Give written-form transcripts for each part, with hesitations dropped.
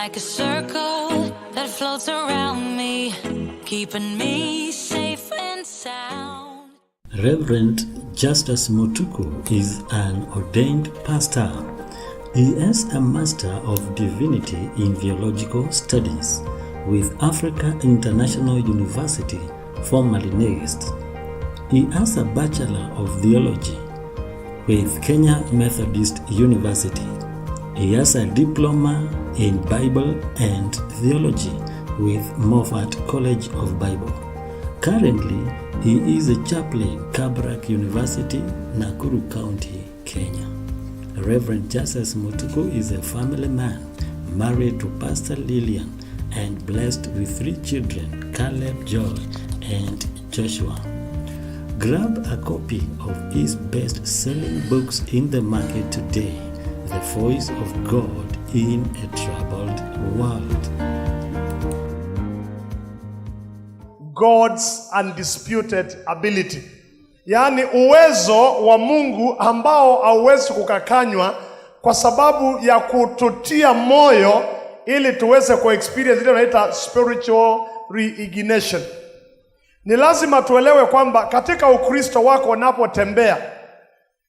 like a circle that floats around me, keeping me safe and sound. Reverend Justus Mutuku is an ordained pastor. He is a Master of Divinity in Theological Studies with Africa International University, formerly NEXT. He has a Bachelor of Theology with Kenya Methodist University. He has a Diploma in Bible and Theology with Moffat College of Bible. Currently, he is a chaplain, Kabarak University, Nakuru County, Kenya. Reverend Justus Mutuku is a family man, married to Pastor Lillian, and blessed with 3 children, Caleb, Joy, and Joshua. Grab a copy of his best-selling books in the market today, The Voice of God in a Troubled World. God's undisputed ability. Yaani uwezo wa Mungu ambao hauwezi kukakanywa kwa sababu ya kututia moyo ili tuweze kuexperience ile inaitwa spiritual reignition. Ni lazima tuelewe kwamba katika Ukristo wako unapotembea,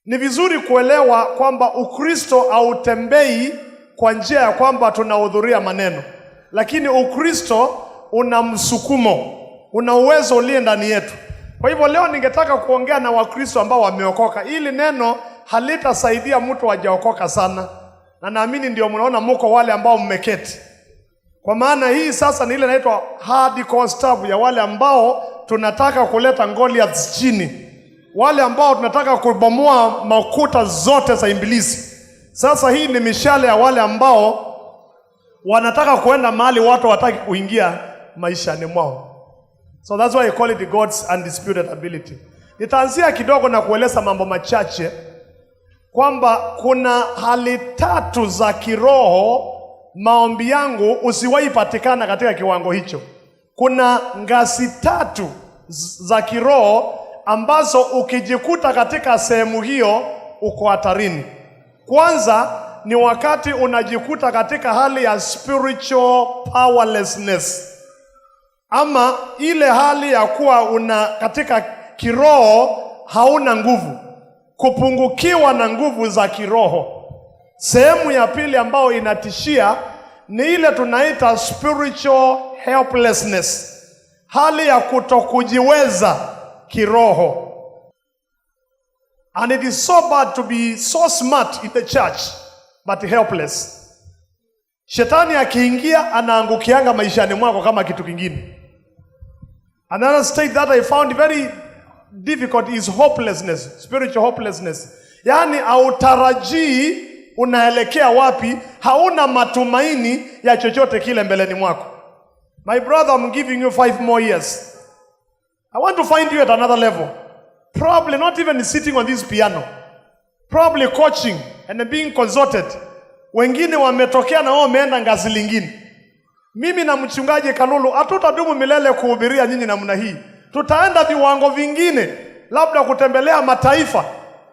ni vizuri kuelewa kwamba Ukristo hautembei kwa njia ya kwamba tunahudhuria maneno. Lakini Ukristo una msukumo, una uwezo uliye ndani yetu. Kwa hivyo leo ningetaka kuongea na Wakristo ambao wameokoka. Ili neno halitasaidia mtu hajaokoka sana. Na naamini ndio mnaona mko wale ambao mmeketi. Kwa maana hii sasa ni ile inaitwa hardcore stuff ya wale ambao tunataka kuleta Goliath chini. Wale ambao tunataka kubomoa makuta zote za ibilisi. Sasa hii ni mishale ya wale ambao wanataka kuenda mahali watu wataki kuingia maishani mwao. So that's why I call it God's undisputed ability. Nitaanzia kidogo na kueleza mambo machache kwamba kuna hali 3 za kiroho maombi yangu usiwahi patikana katika kiwango hicho. Kuna ngazi 3 za kiroho ambazo ukijikuta katika sehemu hiyo uko hatarini. Kwanza ni wakati unajikuta katika hali ya spiritual powerlessness. Ama ile hali ya kuwa katika kiroho hauna nguvu, kupungukiwa na nguvu za kiroho. Sehemu ya pili ambayo inatishia ni ile tunaita spiritual helplessness, hali ya kutokujiweza kiroho. And it is so bad to be so smart in the church but helpless. Shetani akiingia anaangukianga maishani mwako kama kitu kingine. Another state that I found very difficult is hopelessness, spiritual hopelessness. Yaani hautarajii unaelekea wapi, hauna matumaini ya chochote kile mbeleni mwako. My brother, I'm giving you 5 more years. I want to find you at another level. Probably not even sitting on this piano. Probably coaching and being consulted. Wengine wametokea na wao wameenda ngazi lingine. Mimi na mchungaji Kalulu hatutadumu milele kuhubiria nyinyi namna hii. Tutaenda viwango vingine, labda kutembelea mataifa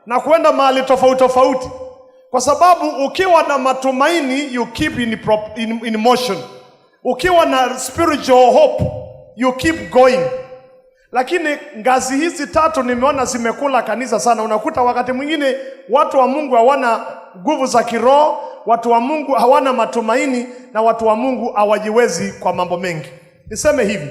na kuenda mahali tofauti tofauti. Kwa sababu ukiwa na matumaini you keep in motion. Ukiwa na spiritual hope you keep going. Lakini ngazi hizi 3 nimeona zimekula kanisa sana. Unakuta wakati mwingine watu wa Mungu hawana nguvu za kiroho, watu wa Mungu hawana matumaini, na watu wa Mungu hawajiwezi kwa mambo mengi. Niseme hivi,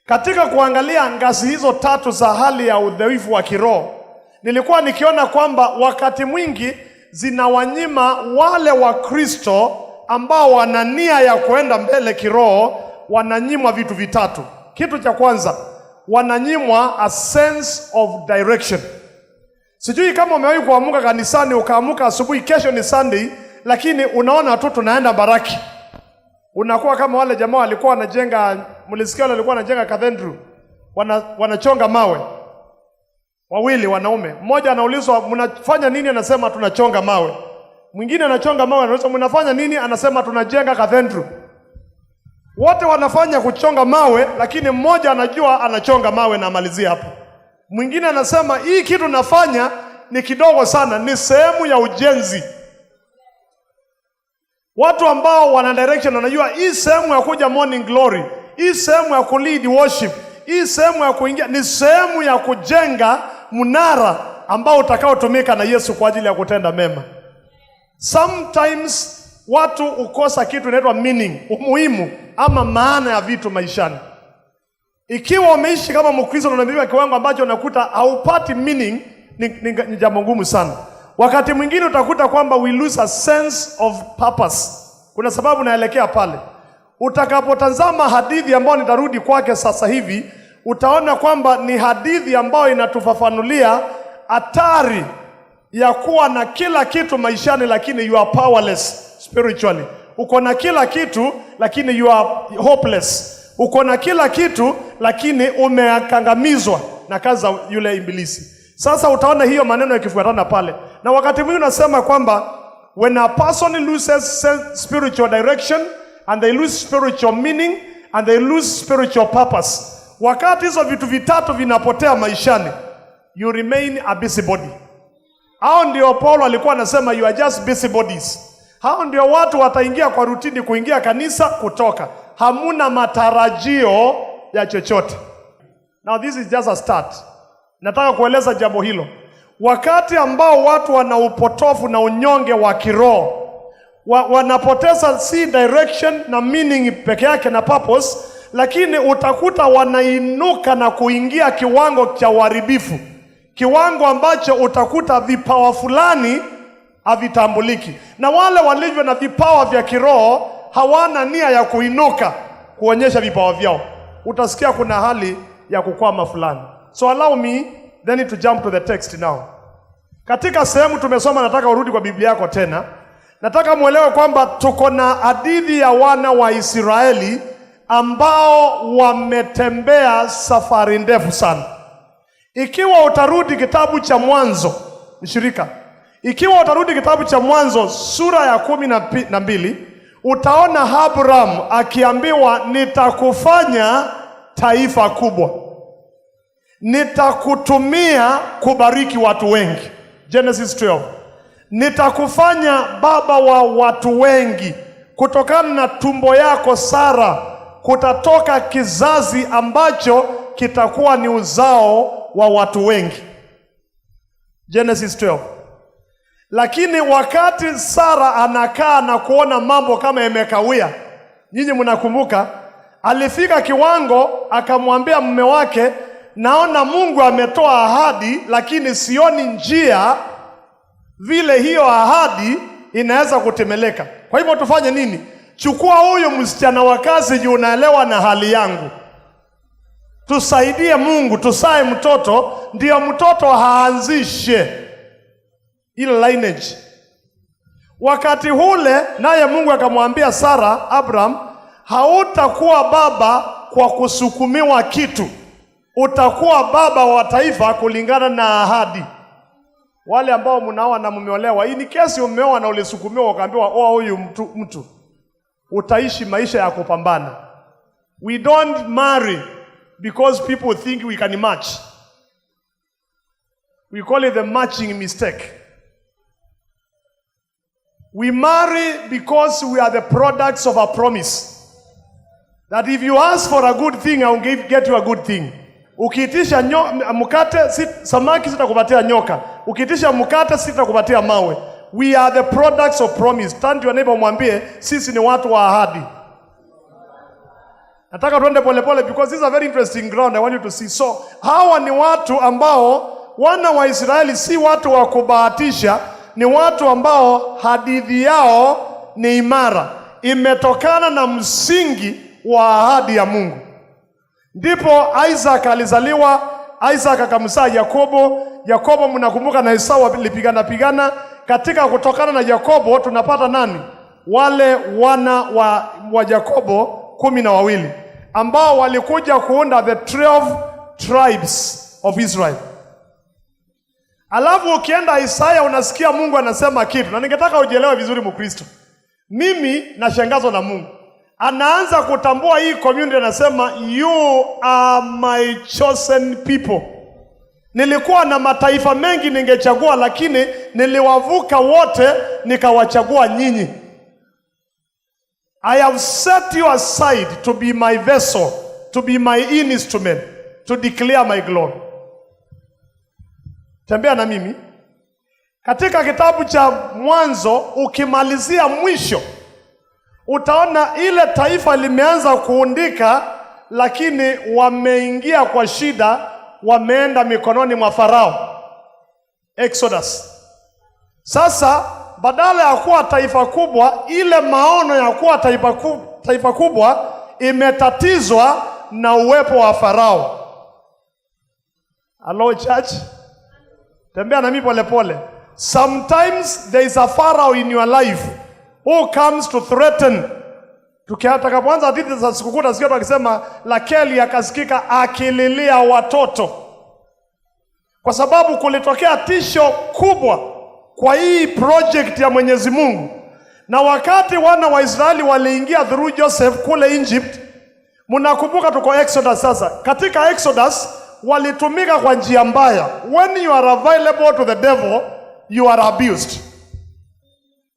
katika kuangalia ngazi hizo 3 za hali ya udhaifu wa kiroho, nilikuwa nikiona kwamba wakati mwingi zinawanyima wale wa Kristo ambao wana nia ya kuenda mbele kiroho, wananyimwa vitu 3. Kitu cha kwanza, wananyimwa a sense of direction. Sijui kama umewahi kuamka kanisani, ukaamuka asubuhi, kesho ni Sunday, lakini unaona tu tunaenda baraki. Unakuwa kama wale jamaa walikuwa wanajenga, mlisikia wale walikuwa wanajenga cathedral, wanachonga mawe. Wawili wanaume, mmoja anaulizwa mnafanya nini, anasema tunachonga mawe. Mwingine anachonga mawe, anaulizwa mnafanya nini, anasema tunajenga cathedral. Wote wanafanya kuchonga mawe, lakini mmoja anajua anachonga mawe na amalizia hapo. Mwingine anasema hii kitu nafanya ni kidogo sana, ni sehemu ya ujenzi. Watu ambao wana direction wanajua hii sehemu ya kuja morning glory, hii sehemu ya kulead worship, hii sehemu ya kuingia ni sehemu ya kujenga mnara ambao utakaotumika na Yesu kwa ajili ya kutenda mema. Sometimes watu ukosa kitu inaitwa meaning, umuhimu ama maana ya vitu maishani. Ikiwa umeishi kama Mkristo na unaambiwa kiwango ambacho unakuta haupati meaning, ni jambo ngumu sana. Wakati mwingine utakuta kwamba we lose a sense of purpose. Kuna sababu naelekea pale. Utakapotazama hadithi ambayo nitarudi kwake sasa hivi, utaona kwamba ni hadithi ambayo inatufafanulia hatari ya kuwa na kila kitu maishani lakini you are powerless spiritually. Uko na kila kitu lakini you are hopeless. Uko na kila kitu lakini umekangamizwa na kazi za yule ibilisi. Sasa utaona hiyo maneno yakifuatana pale. Na wakati mwingine unasema kwamba when a person loses spiritual direction and they lose spiritual meaning and they lose spiritual purpose, wakati hizo vitu vitatu vinapotea maishani, you remain a busybody. Hao ndio Paulo alikuwa anasema you are just busybodies. Hao ndio watu wataingia kwa rutini, kuingia kanisa, kutoka. Hamuna matarajio ya chochote. Now this is just a start. Nataka kueleza jambo hilo. Wakati ambao watu wana upotofu na unyonge wa kiroho, wanapoteza si direction na meaning peke yake na purpose, lakini utakuta wanainuka na kuingia kiwango cha uharibifu. Kiwango ambacho utakuta vipawa fulani havitambuliki. Na wale walivyo na vipawa vya kiroho hawana nia ya kuinuka kuonyesha vipawa vyao. Utasikia kuna hali ya kukwama fulani. So allow me then to jump to the text now. Katika sehemu tumesoma, nataka urudi kwa Biblia yako tena. Nataka muelewe kwamba tuko na hadithi ya wana wa Israeli ambao wametembea safari ndefu sana. Ikiwa utarudi kitabu cha Mwanzo, mshirika, ikiwa utarudi kitabu cha Mwanzo sura ya 12, utaona Abraham akiambiwa nitakufanya taifa kubwa. Nitakutumia kubariki watu wengi. Genesis 12. Nitakufanya baba wa watu wengi. Kutokana na tumbo yako Sara kutatoka kizazi ambacho kitakuwa ni uzao wa watu wengi. Genesis 12. Lakini wakati Sara anakaa na kuona mambo kama yamekawia, nyinyi mnakumbuka, alifika kiwango akamwambia mume wake, naona Mungu ametoa ahadi lakini sioni njia vile hiyo ahadi inaweza kutemeleka. Kwa hivyo tufanye nini? Chukua huyo msichana wa kazi juu unaelewa na hali yangu. Tusaidie Mungu, tusae mtoto, ndio mtoto haanzishe ile lineage. Wakati ule naye Mungu akamwambia Sara, Abraham, hautakuwa baba kwa kusukumiwa kitu. Utakuwa baba wa taifa kulingana na ahadi. Wale ambao mnaoa na mmeolewa, hii ni kesi umeoa na ulisukumiwa ukaambiwa oa huyu mtu, utaishi maisha ya kupambana. We don't marry because people think we can match. We call it the matching mistake. We marry because we are the products of a promise. That if you ask for a good thing, I will get you a good thing. Ukiitisha mkate, samaki sitakupatia nyoka. Ukiitisha mkate sitakupatia mawe. We are the products of promise. Turn to your neighbor mwambie, sisi ni watu wa ahadi. Nataka tuende polepole because this is a very interesting ground I want you to see. So, hawa ni watu ambao, wana wa Israeli si watu wa kubahatisha, ni watu ambao hadithi yao ni imara. Imetokana na msingi wa ahadi ya Mungu. Ndipo Isaac alizaliwa, Isaac akamzaa Yakobo. Yakobo mnakumbuka na Esau walipigana. Katika kutokana na Yakobo tunapata nani? Wale wana wa Yakobo 12 ambao walikuja kuunda the 12 tribes of Israel. Alafu ukienda Isaya unasikia Mungu anasema kitu. Na ningetaka ujielewe vizuri Mkristo. Mimi nashangazwa na Mungu. Anaanza kutambua hii community, anasema you are my chosen people. Nilikuwa na mataifa mengi ningechagua, lakini niliwavuka wote nikawachagua nyinyi. I have set you aside to be my vessel, to be my instrument, to declare my glory. Tembea na mimi. Katika kitabu cha Mwanzo ukimalizia mwisho, utaona ile taifa limeanza kuundika, lakini wameingia kwa shida, wameenda mikononi mwa Farao. Exodus. Sasa badala ya kuwa taifa kubwa, ile maono ya kuwa taifa kubwa imetatizwa na uwepo wa Farao. Hello church. Tembea na mimi pole pole. Sometimes there is a Pharaoh in your life who comes to threaten. Tukitakapoanza hadithi za sikukuu tunasikia wakisema Rakeli akasikika akililia watoto, kwa sababu kulitokea tisho kubwa kwa hii project ya Mwenyezi Mungu. Na wakati wana wa Israeli waliingia through Joseph kule Egypt, mnakumbuka tuko Exodus sasa. Katika Exodus walitumika kwa njia mbaya. When you are available to the devil, you are abused.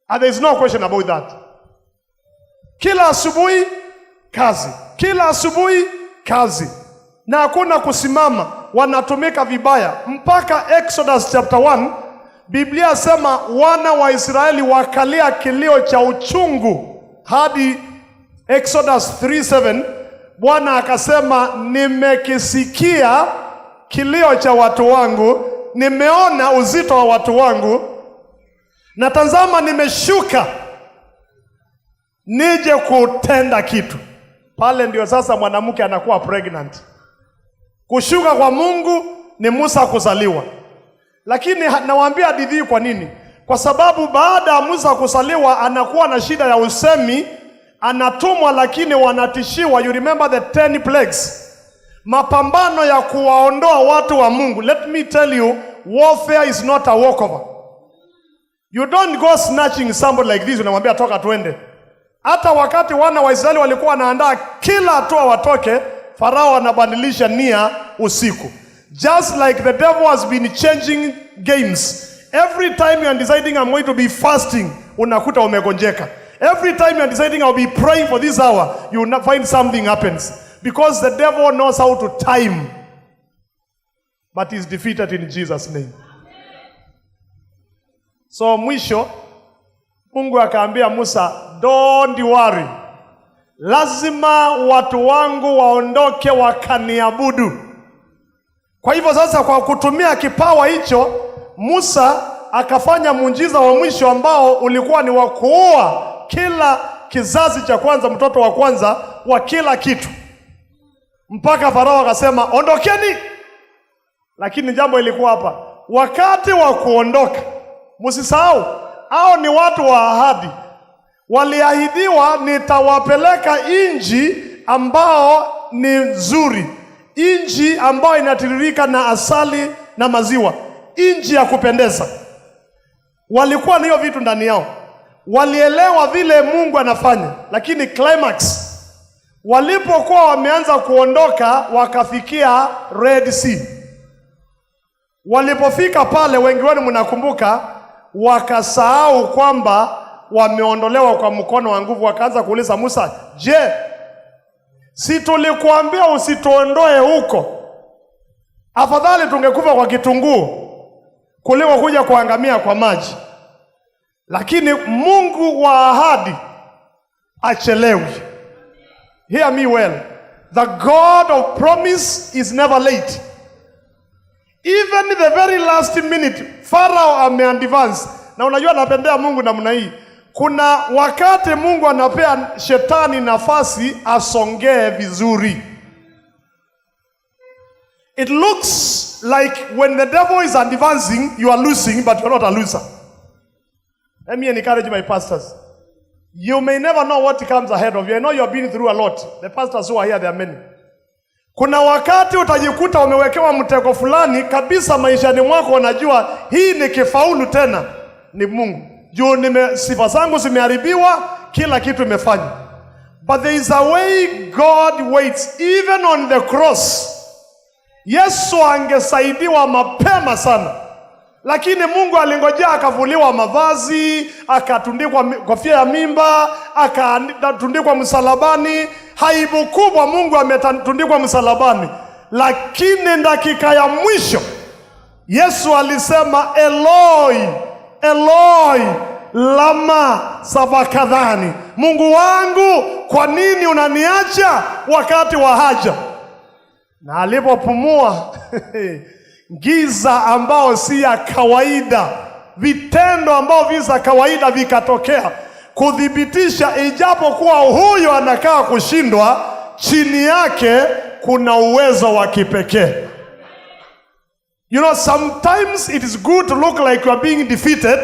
And there is no question about that. Kila asubuhi kazi, kila asubuhi kazi, na hakuna kusimama, wanatumika vibaya. Mpaka Exodus chapter 1, Biblia sema wana wa Israeli wakalia kilio cha uchungu hadi Exodus 3:7. Bwana akasema, nimekisikia kilio cha watu wangu, nimeona uzito wa watu wangu, na tazama nimeshuka nije kutenda kitu. Pale ndio sasa mwanamke anakuwa pregnant. Kushuka kwa Mungu ni Musa kuzaliwa. Lakini nawaambia hadithi kwa nini? Kwa sababu baada ya Musa kuzaliwa anakuwa na shida ya usemi, anatumwa lakini wanatishiwa. You remember the 10 plagues. Mapambano ya kuwaondoa watu wa Mungu. Let me tell you, warfare is not a walkover. You don't go snatching somebody like this unamwambia toka tuende. Hata wakati wana wa Israeli walikuwa wanaandaa kila hatua watoke, Farao anabadilisha nia usiku. Just like the devil has been changing games. Every time you are deciding I'm going to be fasting, unakuta umegonjeka. Every time you are deciding I'll be praying for this hour, you will find something happens. Because the devil knows how to time. But he's defeated in Jesus' name. So mwisho, Mungu akaambia Musa, don't worry. Lazima watu wangu waondoke wakaniabudu. Kwa hivyo sasa kwa kutumia kipawa hicho, Musa akafanya muujiza wa mwisho ambao ulikuwa ni wa kuua kila kizazi cha kwanza, mtoto wa kwanza wa kila kitu. Mpaka Farao akasema, ondokeni. Lakini jambo ilikuwa hapa. Wakati wa kuondoka, msisahau, hao ni watu wa ahadi. Waliahidiwa, nitawapeleka nchi ambao ni nzuri, nchi ambayo inatiririka na asali na maziwa, nchi ya kupendeza. Walikuwa na hiyo vitu ndani yao. Walielewa vile Mungu anafanya, lakini climax, walipokuwa wameanza kuondoka wakafikia Red Sea. Walipofika pale, wengi wenu mnakumbuka, wakasahau kwamba wameondolewa kwa mkono wa nguvu. Wakaanza kuuliza Musa, je, si tulikuambia usituondoe huko? Afadhali tungekufa kwa kitunguu kuliko kuja kuangamia kwa maji. Lakini Mungu wa ahadi achelewi. Hear me well. The God of promise is never late. Even the very last minute, Pharaoh ameadvance. Na unajua napendea Mungu namna hii. Kuna wakati Mungu anapea shetani nafasi asongee vizuri. It looks like when the devil is advancing, you are losing, but you are not a loser. Let me encourage my pastors. You may never know what comes ahead of you. I know you have been through a lot. The pastors who are here, there are many. Kuna wakati utajikuta umewekewa mtego fulani kabisa maishani mwako, unajua hii ni kifaulu tena ni Mungu. Juu sifa zangu zimeharibiwa, kila kitu imefanya. But there is a way God waits, even on the cross. Yesu angesaidiwa mapema sana. Lakini Mungu alingojea akavuliwa mavazi, akatundikwa kofia ya mimba, akatundikwa msalabani. Aibu kubwa, Mungu ametundikwa msalabani. Lakini dakika ya mwisho Yesu alisema, Eloi, Eloi, lama sabakthani, Mungu wangu, kwa nini unaniacha wakati wa haja? Na alipopumua giza ambao si ya kawaida, vitendo ambao visa kawaida vikatokea kudhibitisha, ijapokuwa huyo anakaa kushindwa, chini yake kuna uwezo wa kipekee. You know, sometimes it is good to look like you are being defeated,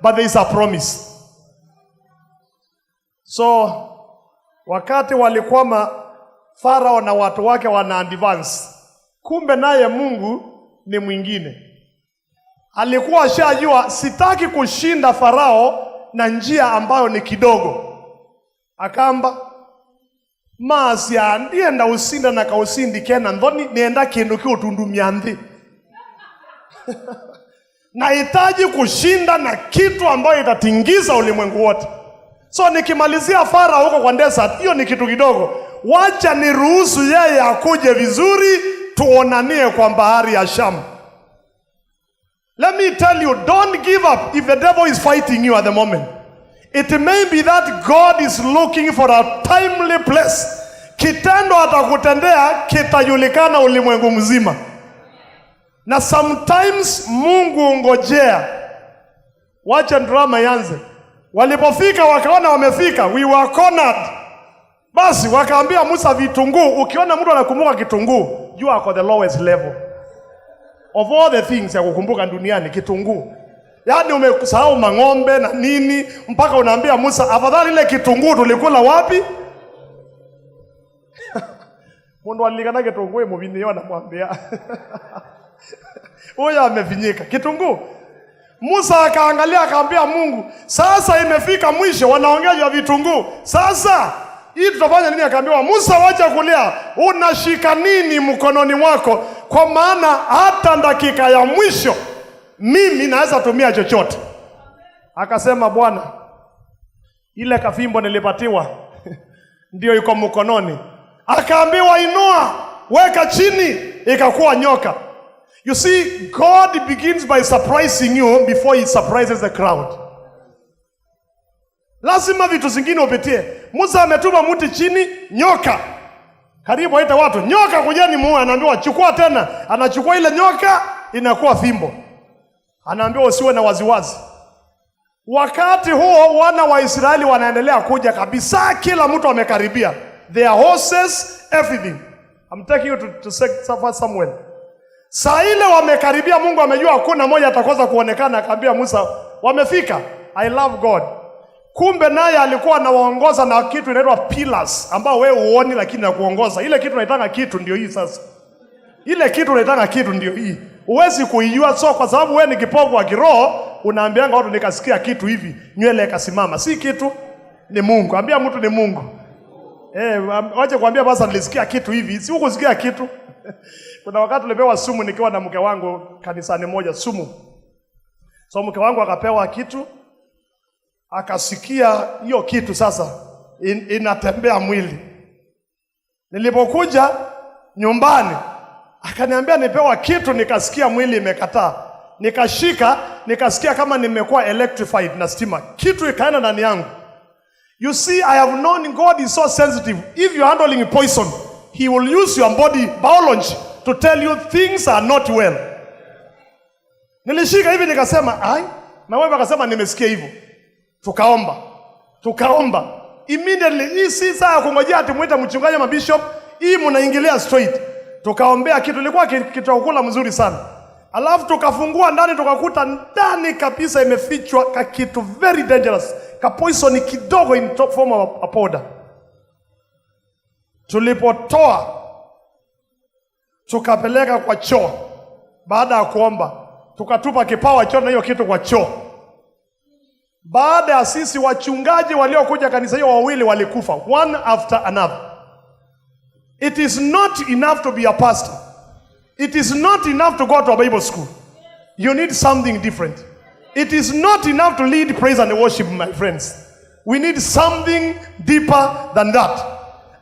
but there is a promise. So wakati walikwama Farao na watu wake wana advance, kumbe naye Mungu ni mwingine. Alikuwa ashajua, sitaki kushinda Farao na njia ambayo ni kidogo. Akamba masi ndienda usinda na kausindi kena ndoni nienda kindu kiutundumia nthi. Nahitaji kushinda na kitu ambayo itatingiza ulimwengu wote. So nikimalizia Farao huko kwa desert, hiyo ni kitu kidogo. Wacha niruhusu yeye akuje vizuri, tuonanie kwa bahari ya Shamu. Let me tell you, don't give up if the devil is fighting you at the moment. It may be that God is looking for a timely place. Kitendo atakutendea kitajulikana ulimwengu mzima. Na sometimes Mungu ungojea. Wacha drama yanze. Walipofika wakaona wamefika, we were cornered. Basi wakaambia Musa vitunguu. Ukiona mtu anakumbuka kitunguu, you are at the lowest level of all the things ya kukumbuka duniani, kitunguu. Yaani umesahau mang'ombe na nini, mpaka unaambia Musa, afadhali ile kitunguu tulikula wapi? Mundu alikana kitunguu mubini yona mwambia. Huyo amefinyika kitunguu. Musa akaangalia akaambia Mungu, sasa imefika mwisho, wanaongea juu ya vitunguu. Sasa hii tutafanya nini? Akaambiwa Musa, wacha kulia, unashika nini mkononi mwako? Kwa maana hata dakika ya mwisho mimi naweza tumia chochote. Akasema, Bwana, ile kafimbo nilipatiwa ndio iko mkononi. Akaambiwa inua, weka chini, ikakuwa nyoka. You see, God begins by surprising you before he surprises the crowd. Lazima vitu zingine upitie. Musa ametuma mti chini, nyoka. Karibu aita watu, nyoka kujeni muue. Anaambiwa chukua tena. Anachukua ile nyoka, inakuwa fimbo. Anaambiwa usiwe na waziwazi. Wakati huo wana wa Israeli wanaendelea kuja kabisa, kila mtu amekaribia. Their horses, everything. I'm taking you to Samuel. Saa ile wamekaribia, Mungu amejua hakuna moja atakosa kuonekana, akaambia Musa, wamefika. I love God. Kumbe naye alikuwa anawaongoza na kitu inaitwa pillars, ambao wewe uoni lakini nakuongoza. Ile kitu unaitaka kitu ndio hii sasa. Ile kitu unaitaka kitu ndio hii. Huwezi kuijua, so kwa sababu wewe ni kipofu wa kiroho, unaambianga watu nikasikia kitu hivi, nywele ikasimama. Si kitu, ni Mungu. Ambia mtu ni Mungu. Wacha kuambia basa nilisikia kitu hivi, si ukusikia kitu. Kuna wakati tulipewa sumu nikiwa na mke wangu kanisani moja, sumu. So mke wangu akapewa kitu, akasikia hiyo kitu sasa inatembea mwili. Nilipokuja nyumbani akaniambia nipewa kitu, nikasikia mwili imekataa. Nikashika, nikasikia kama nimekuwa electrified na stima. Kitu ikaenda ndani yangu. You see, I have known God is so sensitive. If you are handling poison, he will use your body biology to tell you things are not well. Nilishika hivi nikasema, ai, na wewe akasema nimesikia hivyo. Tukaomba. Immediately, hii si saa kungojea ati muite mchungaji ama bishop, hii mnaingilia straight. Tukaombea kitu, ilikuwa kitu kula mzuri sana. Alafu tukafungua ndani, tukakuta ndani kabisa imefichwa ka kitu very dangerous, ka poison kidogo in top form of a powder. Tulipotoa tukapeleka kwa choo. Baada ya kuomba tukatupa kipawa choo na hiyo kitu kwa choo. Baada ya sisi wachungaji waliokuja kanisa hiyo wawili walikufa, one after another. It is not enough to be a pastor. It is not enough to go to a Bible school. You need something different. It is not enough to lead praise and worship, my friends. We need something deeper than that.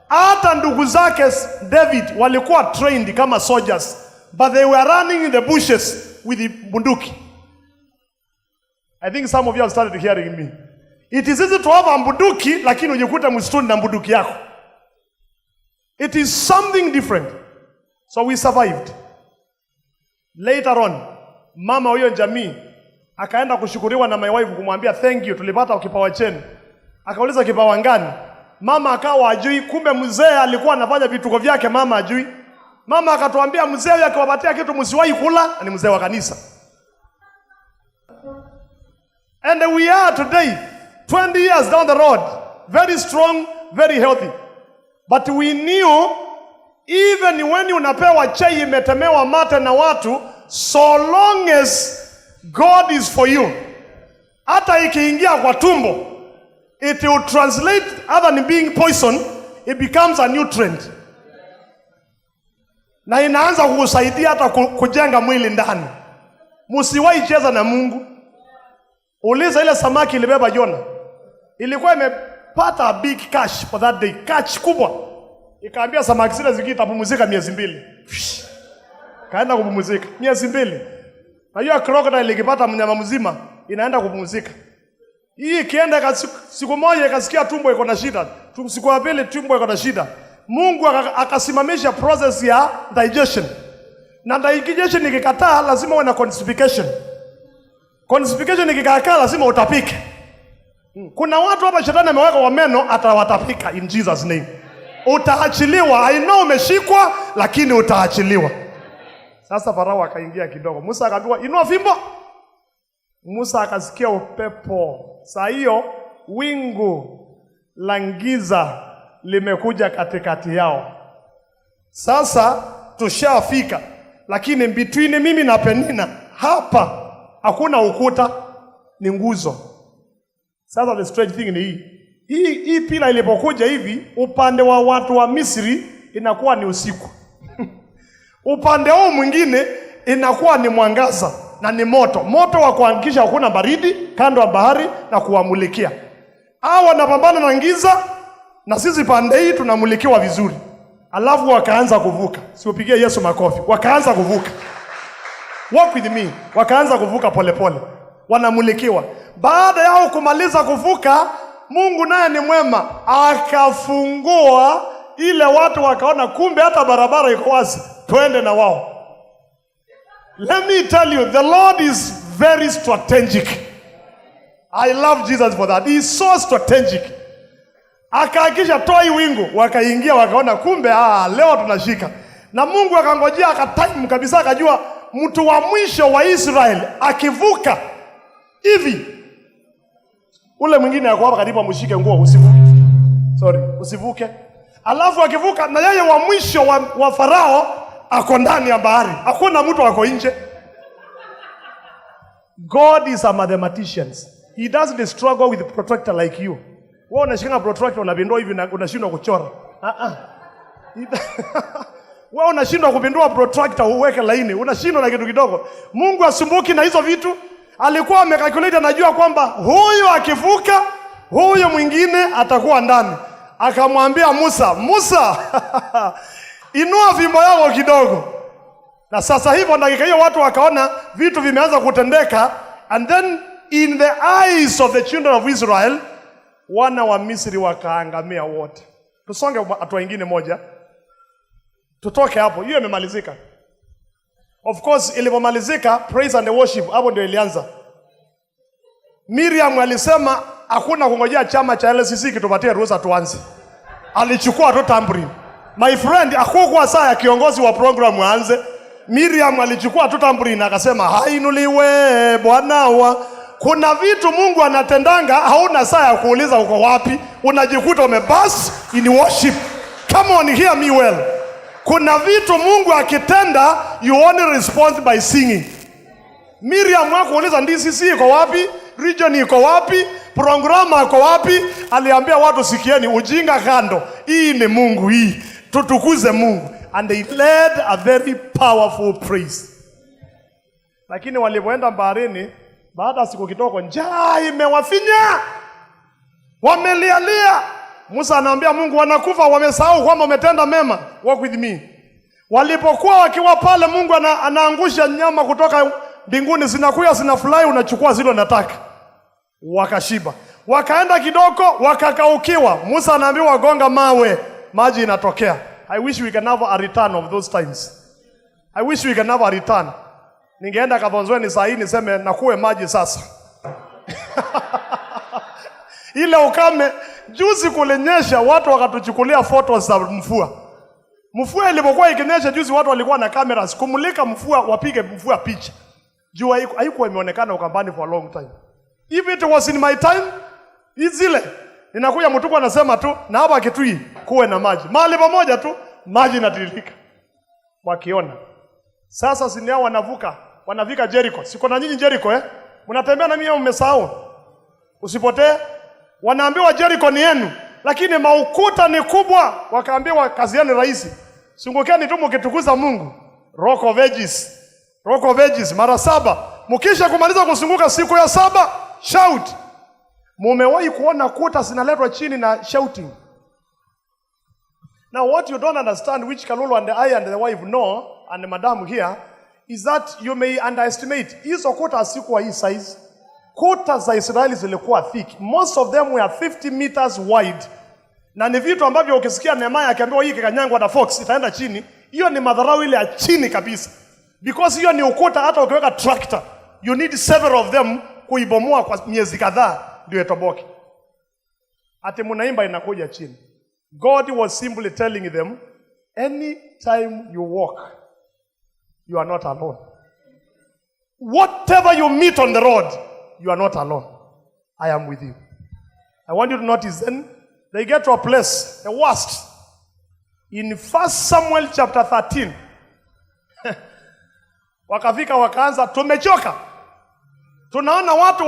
Hata ndugu zake David walikuwa trained kama soldiers, but they were running in the bushes with the bunduki. I think some of you have started hearing me. It is easy to have a bunduki, lakini ujikuta msituni na bunduki yako. It is something different. So we survived. Later on, mama huyo jamii akaenda kushukuriwa na my wife kumwambia thank you, tulipata kipawa chenu. Akauliza kipawa ngani? Mama akawa ajui, kumbe mzee alikuwa anafanya vituko vyake, mama ajui. Mama akatuambia mzee huyo akiwapatia kitu msiwahi kula, ni mzee wa kanisa. And we are today 20 years down the road, very strong, very healthy. But we knew even when unapewa chai imetemewa mate na watu, so long as God is for you, hata ikiingia kwa tumbo, it will translate other than being poison, it becomes a nutrient. Na inaanza kukusaidia hata kujenga mwili ndani. Msiwahi cheza na Mungu. Uliza ile samaki ilibeba Jona. Ilikuwa imepata a big catch for that day. Catch kubwa. Ikaambia samaki zile zikitapumzika miezi 2. Kaenda kupumzika miezi 2. Na hiyo crocodile ikipata mnyama mzima inaenda kupumzika. Hii ikienda siku moja ikasikia tumbo iko na shida. Siku ya pili tumbo iko na shida. Mungu akasimamisha process ya digestion. Na digestion ikikataa lazima uwe na constipation. Constipation ikikataa lazima utapike. Kuna watu hapa shetani ameweka wa meno atawatapika in Jesus name. Utaachiliwa. I know umeshikwa lakini utaachiliwa. Sasa Farao akaingia kidogo. Musa akaambiwa inua fimbo. Musa akasikia upepo. Saa hiyo wingu la giza limekuja katikati yao. Sasa tushafika, lakini between mimi na Penina hapa hakuna ukuta, ni nguzo. Sasa the strange thing ni hii pila ilipokuja hivi, upande wa watu wa Misri inakuwa ni usiku. Upande huu mwingine inakuwa ni mwangaza na ni moto. Moto wa kuhakikisha hakuna baridi kando ya bahari na kuwamulikia. Hao wanapambana na giza na sisi pande hii tunamulikiwa vizuri. Alafu wakaanza kuvuka. Siupigie Yesu makofi. Wakaanza kuvuka. Walk with me. Wakaanza kuvuka pole pole. Wanamulikiwa. Baada yao kumaliza kuvuka, Mungu naye ni mwema, akafungua ile watu wakaona kumbe hata barabara iko wazi. Twende na wao. Let me tell you, the Lord is very strategic. I love Jesus for that. He is so strategic. Akahakisha toa hii wingu, wakaingia wakaona kumbe leo tunashika. Na Mungu akangojea akatime kabisa, akajua mtu wa mwisho wa Israel akivuka hivi, ule mwingine yako hapa karibu amshike nguo usivuke. Alafu akivuka na yeye wa mwisho wa Farao ako ndani ya bahari. Hakuna mtu ako nje. God is a mathematician. He doesn't struggle with a protractor like you. Wewe unashika protractor unabindua hivi na unashindwa kuchora. Wewe unashindwa kupindua protractor uweke laini, unashindwa na kitu kidogo. Mungu asumbuki na hizo vitu. Alikuwa amecalculate, anajua kwamba huyu akivuka, huyu mwingine atakuwa ndani. Akamwambia Musa, inua fimbo yako kidogo. Na sasa hivyo dakika hiyo watu wakaona vitu vimeanza kutendeka, and then in the eyes of the children of Israel, wana wa Misri wakaangamia wote. Tusonge hatua nyingine moja. Tutoke hapo. Hiyo imemalizika. Of course ilipomalizika praise and worship hapo ndio ilianza. Miriam alisema hakuna kungojea chama cha LCC kitupatie ruhusa tuanze. Alichukua tu tambourine. My friend, hakukuwa saa ya kiongozi wa program aanze. Miriam alichukua tu tambourine akasema hainuliwe Bwana wa. Kuna vitu Mungu anatendanga hauna saa ya kuuliza uko wapi, unajikuta umebas in worship. Come on, hear me well. Kuna vitu Mungu akitenda you only respond by singing. Miriam hakuuliza DCC iko wapi, region iko wapi, programa iko wapi. Aliambia watu sikieni, ujinga kando, hii ni Mungu, hii tutukuze Mungu. And they led a very powerful praise. Lakini walipoenda baharini, baada ya siku kidogo njaa imewafinya. Wamelialia. Musa anaambia Mungu, wanakufa, wamesahau kwamba umetenda mema. Walk with me. Walipokuwa wakiwa pale, Mungu anaangusha nyama kutoka mbinguni, zinakuya zinafly, unachukua zile unataka. Wakashiba. Wakaenda kidogo, wakakaukiwa. Musa anaambiwa gonga mawe, maji inatokea. I wish we can have a return of those times. I wish we can have a return. Ningeenda Kabonzweni saa hii niseme nakuwe maji sasa. Ile ukame, juzi kulinyesha, watu wakatuchukulia photos za mvua. Mvua ilipokuwa ikinyesha juzi, watu walikuwa na cameras kumulika mvua, wapige mvua picha. Jua haikuwa imeonekana Ukambani for a long time. If it was in my time, izile ninakuja mtuko anasema tu na hapa Kitui kuwe na maji. Mahali pamoja tu maji inatiririka. Wakiona. Sasa sinia wanafika Jericho. Siko na nyinyi Jericho Mnatembea na mimi mmesahau. Usipotee. Wanaambiwa Jericho ni yenu, lakini maukuta ni kubwa. Wakaambiwa kazi yenu rahisi. Sungukeni tu mkitukuza Mungu. Rock of Ages. Rock of Ages mara 7. Mkisha kumaliza kusunguka siku ya 7, shout. Mumewahi kuona kuta zinaletwa chini na shouting? Now what you don't understand, which Kalulu and I and the wife know, and the madam here, is that you may underestimate. Hizo kuta hazikuwa hii size. Kuta za Israeli zilikuwa thick. Most of them were 50 meters wide. Na ni vitu ambavyo ukisikia Nehemia akiambiwa hii kikanyangwa na fox itaenda chini, hiyo ni madharau ile ya chini kabisa. Because hiyo ni ukuta hata ukiweka tractor, you need several of them kuibomoa kwa miezi kadhaa ndio itoboke. Ati munaimba inakuja chini. God was simply telling them, anytime you walk, you are not alone. Whatever you meet on the road, you are not alone. I am with you. I want you to notice then, they get to a place, the worst. In 1 Samuel chapter 13, wakafika wakaanza, tumechoka. Tunaona watu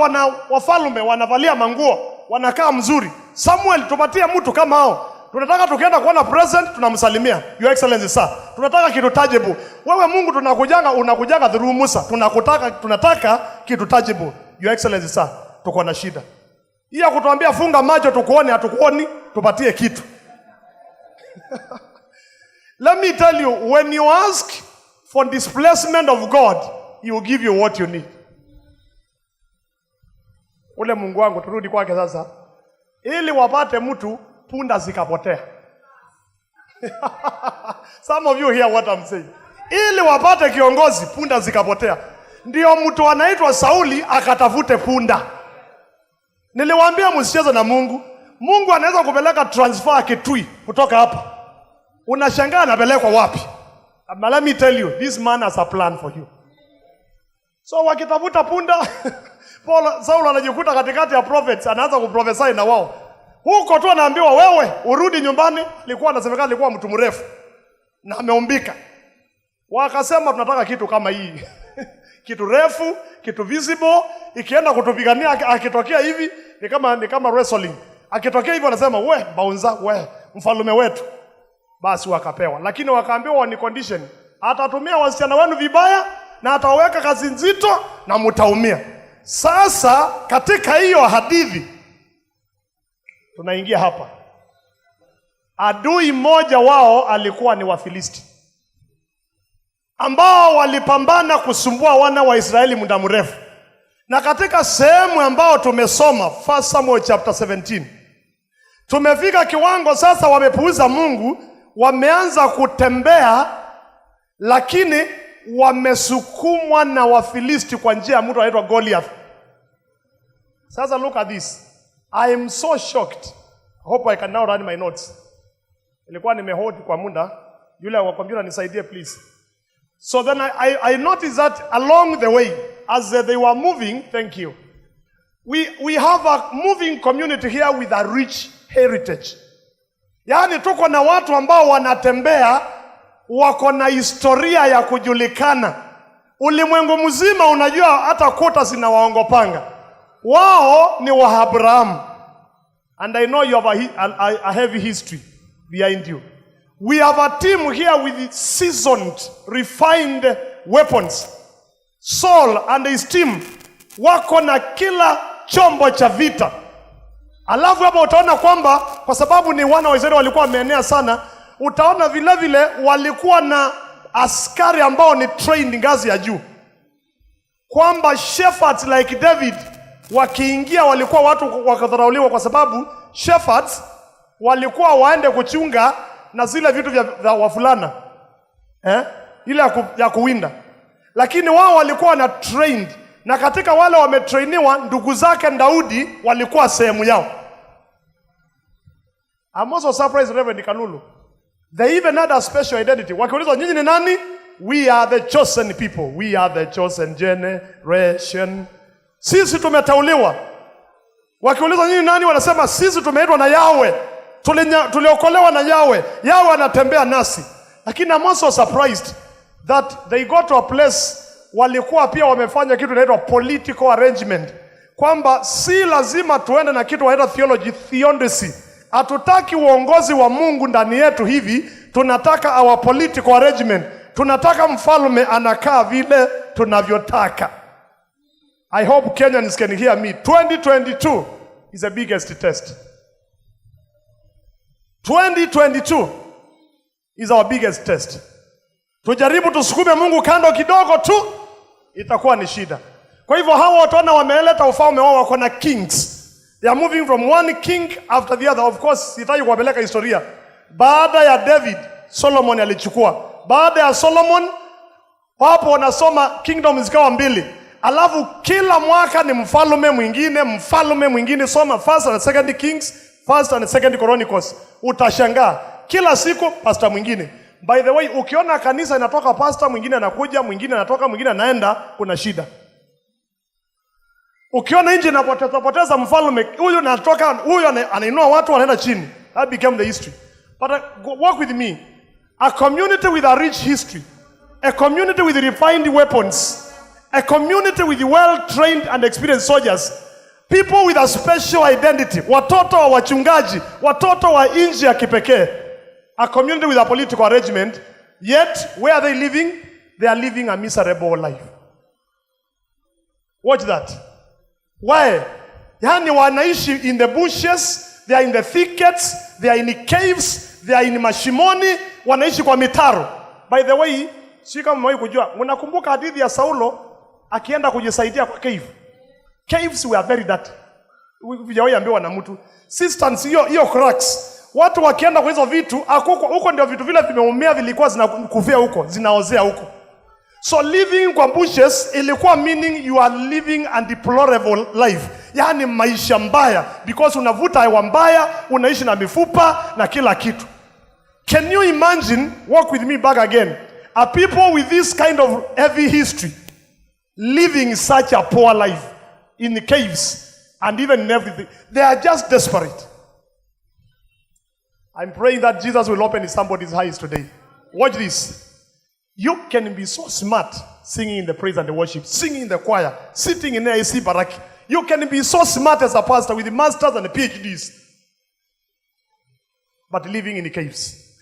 wafalme wanavalia manguo, wanakaa mzuri. Samuel, tupatie mtu kama hao. Tunataka tukienda kuona president tunamsalimia, Your Excellency sir. Tunataka kitu tangible. Wewe Mungu unakujanga through Musa. Tunataka kitu tangible, Your Excellency sir. Tuko na shida. Hii kutuambia funga macho tukuone, hatukuoni, tupatie kitu. Let me tell you, when you ask for displacement of God, he will give you what you need. Ule Mungu wangu turudi kwake sasa. Ili wapate mtu, punda zikapotea. Some of you hear what I'm saying. Ili wapate kiongozi, punda zikapotea. Ndio mtu anaitwa Sauli akatafute punda. Niliwaambia msicheze na Mungu. Mungu anaweza kupeleka transfer Kitui kutoka hapa. Unashangaa anapelekwa wapi? But let me tell you, this man has a plan for you. So wakitafuta punda, Saul anajikuta katikati ya prophets, anaanza kuprophesy na wao. Huko tu anaambiwa wewe urudi nyumbani. Alikuwa anasemekana alikuwa mtu mrefu na ameumbika. Wakasema tunataka kitu kama hii. Kitu refu, kitu visible, ikienda kutupigania akitokea hivi ni kama wrestling. Akitokea hivi wanasema we baunza mfalme wetu. Basi wakapewa. Lakini wakaambiwa ni condition. Atatumia wasichana wenu vibaya na ataweka kazi nzito na mtaumia. Sasa katika hiyo hadithi tunaingia hapa. Adui mmoja wao alikuwa ni Wafilisti, ambao walipambana kusumbua wana wa Israeli muda mrefu. Na katika sehemu ambao tumesoma 1 Samuel chapter 17, tumefika kiwango sasa wamepuuza Mungu, wameanza kutembea, lakini wamesukumwa na Wafilisti kwa njia ya mtu anaitwa Goliath. Sasa look at this. I am so shocked. I hope I can now run my notes. Nilikuwa nimehold kwa muda. Yule wa computer nisaidie please. So then I noticed that along the way, as they were moving, thank you, we have a moving community here with a rich heritage. Yaani tuko na watu ambao wanatembea, wako na historia ya kujulikana. Ulimwengu mzima unajua hata kuta zinawaongopanga. Wao ni wa Abraham. And I know you have a heavy history behind you. We have a team here with seasoned, refined weapons. Saul and his team wako na kila chombo cha vita. Alafu hapa utaona kwamba kwa sababu ni wana wa Israeli walikuwa wameenea sana, utaona vile vile walikuwa na askari ambao ni trained ngazi ya juu. Kwamba shepherds like David wakiingia walikuwa watu wakadharauliwa kwa sababu shepherds walikuwa waende kuchunga na zile vitu vya wafulana. Ile ya kuwinda. Lakini wao walikuwa na trained, na katika wale wametrainiwa ndugu zake Daudi walikuwa sehemu yao. I'm also surprised Reverend Kalulu. They even had a special identity. Wakiulizwa nyinyi ni nani? We are the chosen people. We are the chosen generation. Sisi tumetauliwa. Wakiulizwa nyinyi nani? Wanasema sisi tumeitwa na Yahweh. Tuliokolewa na Yahweh. Yahweh anatembea nasi. Lakini I'm also surprised that they got to a place walikuwa pia wamefanya kitu inaitwa political arrangement. Kwamba si lazima tuende na kitu waita theodicy. Hatutaki uongozi wa Mungu ndani yetu hivi, tunataka our political arrangement. Tunataka mfalme anakaa vile tunavyotaka. I hope Kenyans can hear me. 2022 is the biggest test. 2022 is our biggest test. Tujaribu tusukume Mungu kando kidogo tu, itakuwa ni shida. Kwa hivyo hawa wataona wameleta ufalme wao, wako na kings. They are moving from one king after the other. Of course, sitaki kuwapeleka historia. Baada ya David, Solomon alichukua. Baada ya Solomon, hapo wanasoma kingdom zikawa mbili. Alafu kila mwaka ni mfalme mwingine. Soma First and Second Kings, First and Second Chronicles. Utashangaa. Kila siku pastor mwingine. By the way, ukiona kanisa inatoka pastor mwingine anakuja, mwingine anatoka, mwingine anaenda, kuna shida. Ukiona nje inapoteza mfalme, huyu anatoka, huyu anainua watu wanaenda chini. That became the history. But walk with me. A community with a rich history. A community with refined weapons. A community with well-trained and experienced soldiers. People with a special identity. Watoto wa wachungaji. Watoto wa nchi ya kipekee. A community with a political arrangement. Yet, where are they living? They are living a miserable life. Watch that. Why? Yani wanaishi in the bushes, they are in the thickets, they are in caves, they are in mashimoni, wanaishi kwa mitaro. By the way, si kama mwahi kujua, mnakumbuka hadithi ya Saulo akienda kujisaidia kwa cave. Caves were very dirty. Hujawahi ambiwa na mtu. Cisterns hiyo cracks. Watu wakienda kwa hizo vitu, huko ndio vitu vile vimeumea vilikuwa zinakufia huko, zinaozea huko. So living kwa bushes ilikuwa meaning you are living a deplorable life. Yani maisha mbaya, because unavuta hewa mbaya, unaishi na mifupa na kila kitu. Can you imagine, walk with me back again, a people with this kind of heavy history living such a poor life in the caves and even in everything. They are just desperate. I'm praying that Jesus will open somebody's eyes today. Watch this. You can be so smart singing in the praise and the worship, singing in the choir, sitting in the AC baraki. You can be so smart as a pastor with the masters and the PhDs, but living in the caves.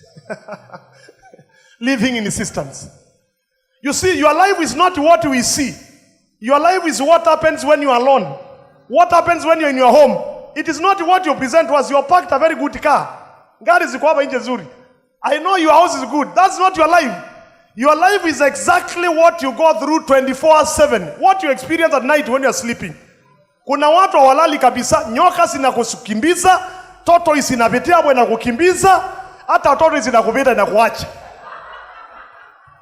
Living in the cisterns. You see, your life is not what we see. Your life is what happens when you are alone. What happens when you're in your home. It is not what you present to us. You parked a very good car. Gari ziko hapa nje nzuri. I know your house is good. That's not your life. Your life is exactly what you go through 24/7. What you experience at night when you are sleeping. Kuna watu hawalali kabisa, nyoka zinakukimbiza, toto isinapitia hapo inakukimbiza, hata toto isinakupita inakuacha.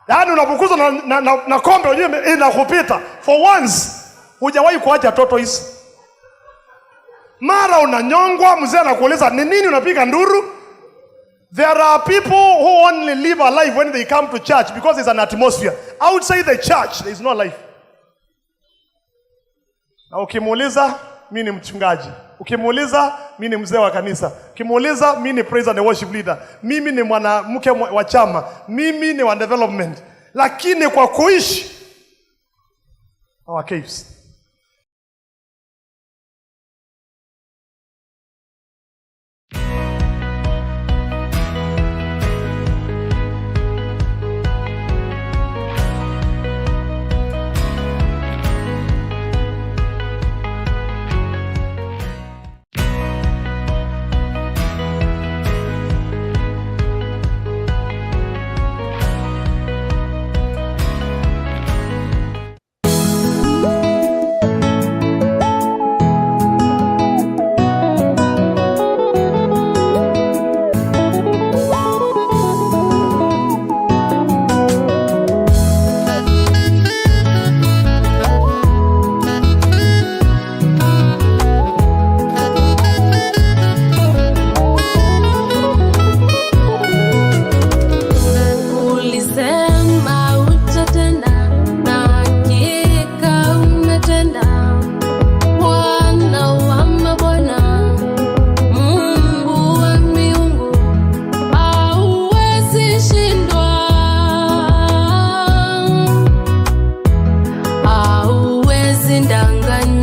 Yaani unapokuzwa na kombe unyewe inakupita. For once, hujawahi kuacha toto hizi. Mara unanyongwa, mzee anakuuliza, "Ni nini unapiga nduru?" There are people who only live a life when they come to church because there's an atmosphere. Outside the church, there is no life. Na ukimuuliza, mimi ni mchungaji. Ukimuuliza, mimi ni mzee wa kanisa. Ukimuuliza, mimi ni praise and worship leader. Mimi ni mwanamke wa chama. Mimi ni wa development. Lakini kwa kuishi, our caves.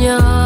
your